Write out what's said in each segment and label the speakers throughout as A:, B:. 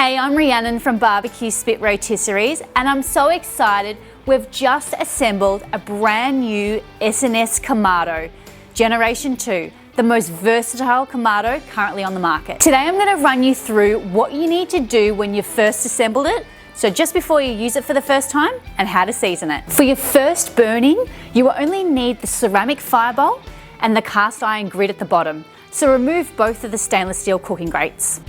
A: Hey, I'm Rhiannon from BBQ Spit Rotisseries, and I'm so excited. We've just assembled a brand new SNS Kamado Generation 2, the most versatile Kamado currently on the market. Today I'm going to run you through what you need to do when you've first assembled it, so just before you use it for the first time, and how to season it. For your first burning, you will only need the ceramic fire bowl and the cast iron grid at the bottom, so remove both of the stainless steel cooking grates.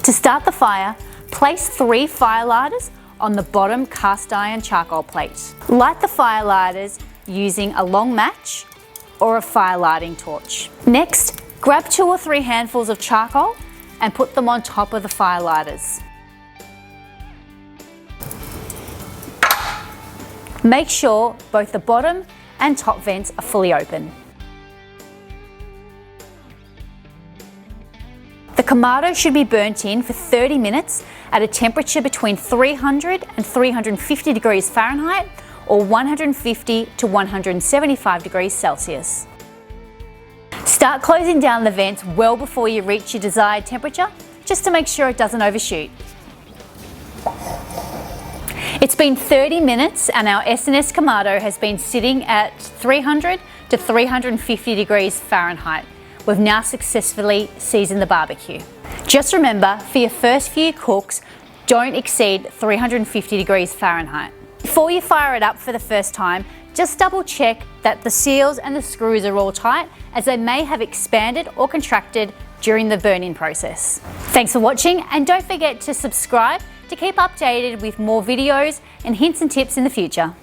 A: To start the fire, place 3 firelighters on the bottom cast iron charcoal plate. Light the firelighters using a long match or a fire lighting torch. Next, grab 2 or 3 handfuls of charcoal and put them on top of the firelighters. Make sure both the bottom and top vents are fully open. The Kamado should be burnt in for 30 minutes at a temperature between 300 and 350 degrees Fahrenheit or 150 to 175 degrees Celsius. Start closing down the vents well before you reach your desired temperature, just to make sure it doesn't overshoot. It's been 30 minutes and our SNS Kamado has been sitting at 300 to 350 degrees Fahrenheit. We've now successfully seasoned the barbecue. Just remember, for your first few cooks, don't exceed 350 degrees Fahrenheit. Before you fire it up for the first time, just double check that the seals and the screws are all tight, as they may have expanded or contracted during the burn-in process. Thanks for watching, and don't forget to subscribe to keep updated with more videos and hints and tips in the future.